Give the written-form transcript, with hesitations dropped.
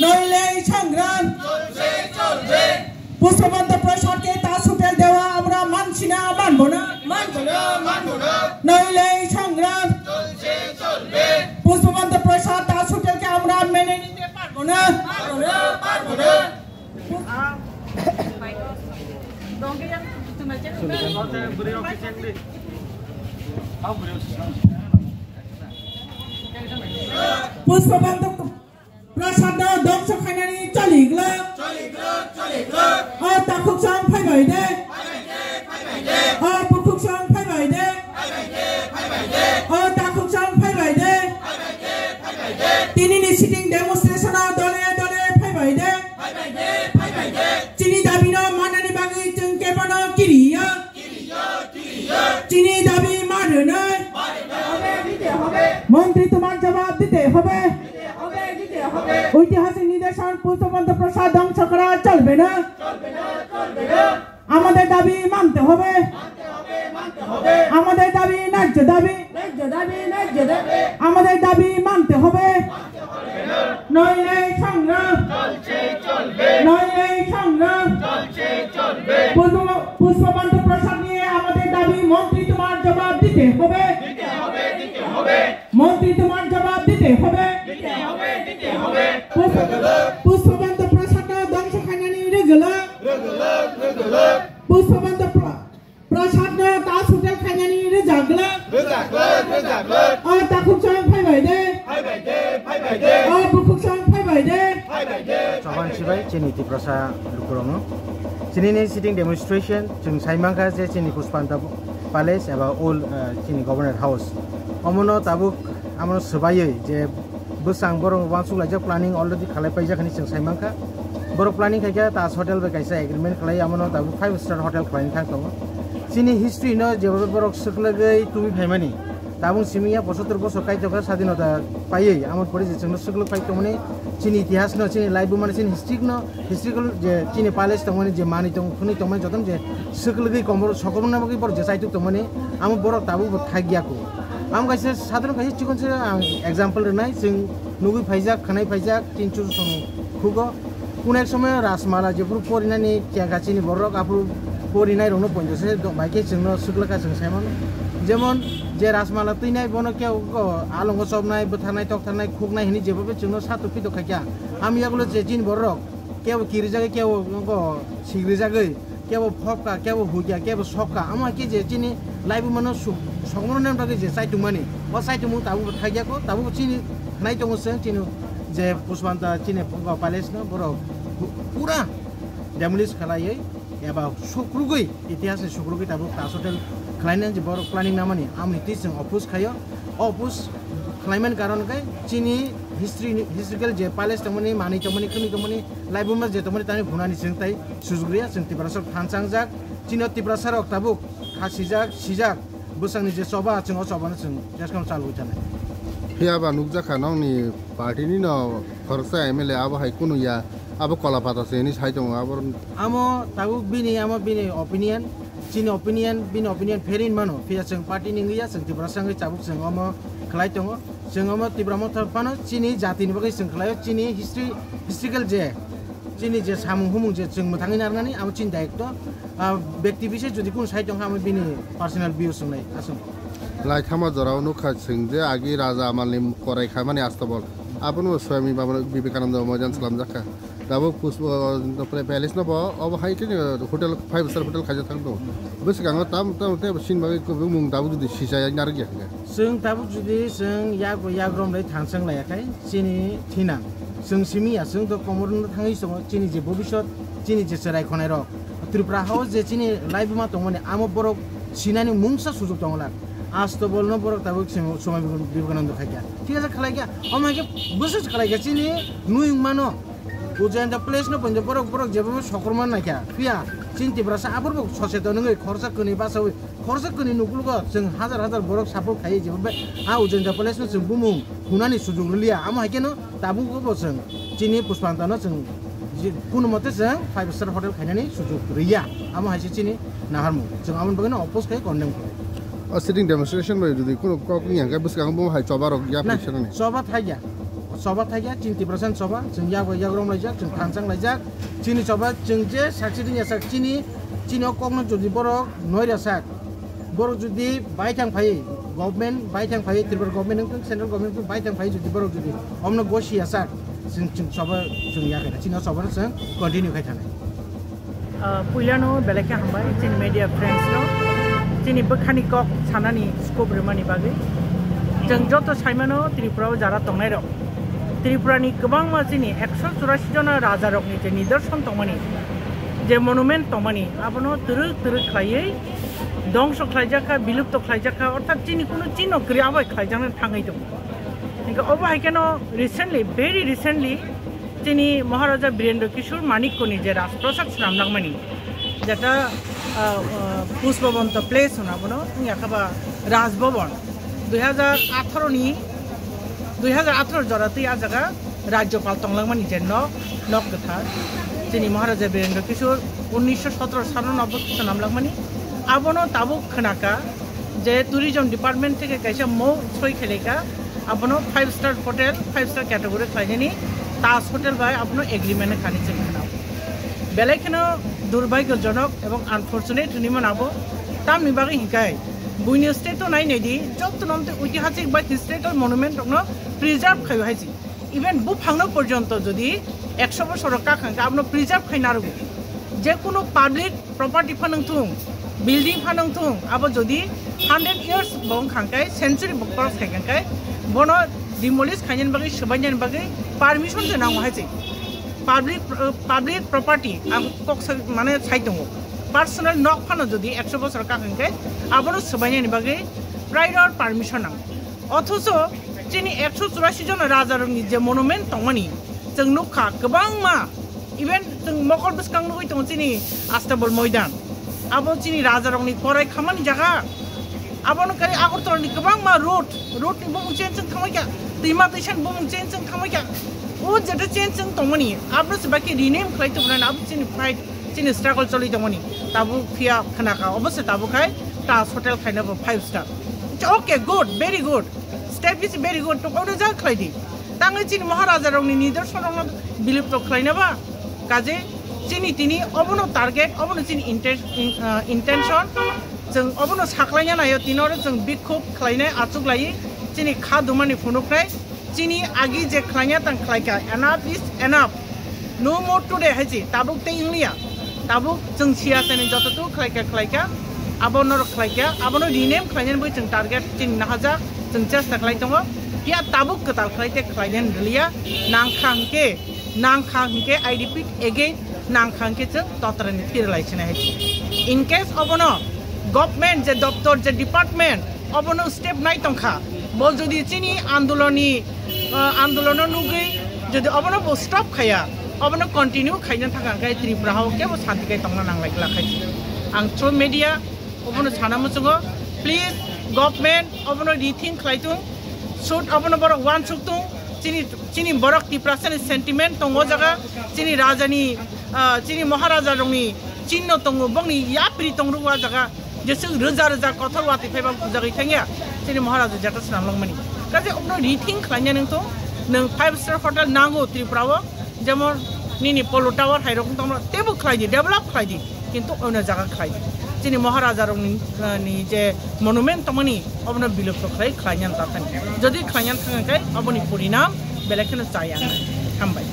নইলে সংগ্রাম পুষ্পবন্ত প্রসাদকে তাস হোটেল দেওয়া আমরা মানছি না, মানবো না, নইলে সংগ্রাম পুষ্পবন্ত প্রসাদ তাস হোটেলকে আমরা মেনে নিতে পারবো না। पुष्पबंध प्रसाद ध्वंस खानानि चलिग्ला ताखुकसं फैबाय दे पुखुकसं फैबाय दे ताखुकसं फैबाय दे तिनिनि सिटिं डेमोन्स्ट्रेशन दले दले फैबाय दे चिनि दाबिनो माननानि बागै जों केबनो किरिया चिनि दाबि मानोना मंत्री तुम्हार जवाब दिते होबे ঐতিহাসিক নিদর্শন পুষ্পবন্ত প্রসাদ ধ্বংস করা চলবে না আমাদের দাবি মানতে হবে আমাদের দাবি ন্যায্য দাবি আমাদের দাবি মানতে হবে নইলে সংগ্রাম নইলে সংগ্রাম পুষ্পবন্ত প্রসাদ নিয়ে আমাদের দাবি মন্ত্রী তোমার জবাব দিতে হবে মন্ত্রী তোমার জবাব দিতে হবে পুষ্পবন্ত প্রসাদ ধ্বংস খানানি রেগুলা পুষ্পবন্ত প্রসাদ তাস হোটেল খানানি রেজাগলা ताखुकसं फैबाय दे बुखुकसं फैबाय दे सबान सिबाय चिनि तिप्रसा लुकुरङो चिनि सिटिं डेमोन्स्ट्रेशन जों साइमांखा जे चिनि पुष्पबंत पैलेस एबा ओल्ड चिनि गभर्नर हाउस अमनो ताबुक आमनो सबायै जे बोसां बर वांसुलाइजा प्लानिंग अलरेडी खालायबाय जाखानि जों साइमांखा बर प्लानिंग खायगा ताज होटेल बे कायसा एग्रीमेंट खालाय आमनो ताबु 5 स्टार होटेल खालायनि थां दङ चिनि हिस्ट्री न जेबो बरक सकलगै तुमि फायमानि ताबुं सिमिया 75 बছর कायतका स्वाधीनता पायै आमन परि जे जोंनो सकल फायतमनि चिनि इतिहास न चिनि लाइफ माने चिनि हिस्ट्रिकल जे चिनि पैलेस तमनि जे मानि दं खुनि तमनि जतन जे सकलगै कमर सकमना बगै बर जे साइतु तमनि आम बर ताबु थागियाको आम गाइसे साधारण गाइसे चिकनसे एग्जांपल रनाय जों नुगै फायजाक खानाय फायजाक तिनचुर सं खुगो कुन एक समय रासमाला जेफोर परिनानि क्यागाचिनि बरक आफु परिनाय रनो पइनसे बाइके जोंनो सकलका जों सायमन जेमन जे रासमाला तैनाय बनो केव आलंग सबनाय बोथानाय तकथानाय खुगनाय हिनि जेबो जोंनो सातु फिदो खायका आम यागुलो जे जिन बरक केव किरिजागे केव गो सिग्रिजागे केव फपका केव हुगिया केव सकका आमा के जे जिनि लाइव मनो सकमन नेम थाके जे साइतु माने ओ साइतु मु ताबु थागियाको ताबु चिनि नाय दङसो चिनि जे पुष्पबंत चिनि पैलेस न बरक पूरा डेमोलिश खालायै एबा सुक्रुगै इतिहास सुक्रुगै ताबु ताज होटेल खालायनानै जे बर प्लानिंग नामानि आमनि तिजों अपोज खायो अपोज खालायमान खारनखाय चिनि हिस्ट्रिकल जे पैलेस तमनि मानि तमनि खनि तमनि लाइबुमा जे तमनि तानि भुनानि जों ताइ सुजुग्रिया जों तिब्रासर फानसांजाक चिनो तिब्रासर ताबु खासिजाक सिजाक बोसांनि जे सभा जों सभानो जों जेसकम चालु जानाय हियाबा नुकजाखा नंनि पार्टीनि न खरसा एमएलए आबो हाय कुनु या आबो कलापाता सेनि साइदं आबो आमो ताबु बिनि ओपिनियन चिनि ओपिनियन फेरिन मानो फिया जों पार्टी निंगिया जों तिब्रासांगै चाबुक जों अमो खलाय दङ जों अमो तिब्रामो थाफानो चिनि जातिनि बगै जों खलायो चिनि हिस्ट्रिकल जे चिनि जे सामु हुमुं जे जों मोथाङै नारनानै आमो चिनि दायित्व व्यक्ति विशेष जुदि कुन साइदं आमो बिनि पर्सनल भिउ सोंनाय आसम लाइखामा जराव नुखा जों जे आगि राजा आमालनि करायखा माने आस्तबल आपनो स्वामी बाबा विवेकानंद मजान सलाम जाखा दाबो पुष्प पैलेस न अब हाय के होटेल 5 स्टार होटेल खाजा थां दं बेसेगां ताम ते सिन बागै मुं दाबो जुदि सिसाय नार गया जों दाबो जुदि जों याग्रम लै थांसां लायाखै चिनि थिना जों सिमिया जों द कमरन थाङै सम चिनि जे भबिष्यत चिनि जे सराय खनाय र त्रिपुरा हाउस जे चिनि लाइफ मा दं माने आम बरक सिनानि मुंसा सुजुग दंला आज तो बोलनो बरक ताबो समय विवेकानंद खायगा ठीक है खलाय गया अमाके बसस खलाय गया चिनि नुइ मानो Ujian the place no pun borok jebo sokorman naikya. Fia cinti berasa abur bok sosial nungai korsa kuni basawi korsa kuni nukul ko jeng hazar borok sapul kai jebo be ujian the place no jeng bumung hunani sujung liya amo hakeno tabung ko bo jeng cini puspantano jeng kuno mate jeng 5-star hotel kainani sujung riya amo haji cini naharmu jeng amon bageno opos kai condemn ko. Sitting demonstration by the kuno koking yang kai bus kang bom hai coba rok ya picture ni. Sobat haja. Sobat haja cinti persen sobat jeng yagrom lajak jeng tangsang lajak cini sobat jeng je saksi dinya sak cini okong jodi borok noira sak borok jodi baitang phai government baitang phai tribal government nang central government pun baitang phai jodi borok jodi omno gosi sak jeng sobat jeng yakena cini sobat jeng continue khai thane puilano beleka hambai cini media friends no cini bekhani kok sanani scope remani bagi jeng joto saimano tripura jara tongnai rok Tripura ni kebang macam ni 184 jana raja rok ni je nidarshan tongmani je monument tongmani abono teruk khlaiye dongso khlaijaka bilupto khlaijaka orthat chini kuno chino kriyabai khlaijana thangai dong inka oba haikeno very recently chini Maharaja Birendra Kishore Manik ko ni je rajprasad namnangmani jeta pushpabanta place hona abono yakaba rajbhavan 2018 জরাতে আ জায়গা রাজ্যপাল তংলাংমানি যে knock কথা যিনি মহারাজা বীরেন্দ্র কিশোর 1997 নামলাংমানি আবনো তাবুক খনাকা যে tourism department থেকে কাইসা মৌ সই খেলেকা আবনো 5-star হোটেল 5-star ক্যাটাগরি খাইনি তাজ হোটেল বাই আবনো এগ্রিমেন্ট খানিছে খানাও বেলাইখানো দুর্ভাগ্যজনক এবং আনফরচুনেট নিমন আবো তাম নিবাগে হিকাই বুইনি স্টেট নাই নেদি যত নমতে ঐতিহাসিক বা হিস্ট্রিক্যাল মনুমেন্ট প্রিজার্ভ খাই হাইছি ইভেন বু ফাংনো পর্যন্ত যদি 100 বছর কাখাঙ্কা আপনি প্রিজার্ভ খাই নারগো যে কোনো পাবলিক প্রপার্টি ফানংথুং বিল্ডিং ফানংথুং আবো যদি 100 ইয়ার্স বং খাঙ্কাই সেঞ্চুরি বকর খাইখাঙ্কাই বনো ডিমলিশ খাইন বাগै সবাইন বাগै পারমিশন যে নাও হাইছি পাবলিক প্রপার্টি আম কক মানে সাইট দङ পার্সোনাল নক ফানো যদি 100 বছর কাখাঙ্কাই আবনো সবাইন বাগै প্রাইর পারমিশন নাও অথচ Cini 184 জন রাজারনি যে মনুমেন্ট তংমানি जों नुखा गोबां मा इभेन जों मकर बसकां नुगै दं चिनि आस्ताबल मैदान आबो चिनि राजारंनि फराय खामानि जागा आबोनो कारि आगरतलानि गोबां मा रोडनि बुमुं चेनजों थांबायका दैमा दैसान बुमुं चेनजों थांबायका ओ जेटा चेनजों दंमोनि आबो सबाकि रिनेम खालायतोमोन आबो चिनि फाइट चिनि स्ट्रागल चलि दंमोनि ताबु फिया खनाका अबसे ताबु खाय ताज होटेल खायनाबो 5 star okay good very good Step is very good to go to the Clady. Tango Chin Maharaja only neither sort of believe to Klainava. Kaze, Chini Tini, Obono target, Obono Chin intention, Zung Obonos Haklana, Ayotino, Zung Big Coop, Kleine, Atsuglai, Chini Kadumani Funukrai, Chini Agi Je Klanyat and Klaika. Enough is enough. No more today, Haji, Tabuk Tainia, Tabuk Zung Sias and Jotu, Klaika, Abono Klaika, Abono rename Klainan which and target Chin Nahaza. जों चेष्टा खालायदों या Tabuk कताल खालायते खालायन रलिया नांखांके I repeat again नांखांके जों तत्रनि फिरलायसने है in case अबनो government जे दफ्तर जे department अबनो step नाय तंखा बल जदि चिनि आंदोलन नुगै जदि अबनो बो स्टप खाया अबनो कंटिन्यू खायन थाखाय त्रिपुरा हाव केबो शांतिकै तंना नांलाय लाखाय आं थ्रु मीडिया अबनो सानामसुगो please Government abono rethink khlaitung shoot abono borok one suktung chini borok tiprasan sentiment tongo jaga chini rajani chini maharaja rongni chinno tongo bongni yapri tongruwa jaga jesu roja kothor wati phaiba pujagai thangya chini maharaja jata snamlongmani kaje abono rethink khlaina nang to nang 5-star hotel nango tripurao jemon nini polo tower hairok tongro tebu khlaidi develop khlaidi kintu ona jaga khlaidi Cini Maharaja ni je monument tomani abona bilupto khlai khlainyan tatani jodi khlainyan thangai aboni purinam belekeno chayang hambai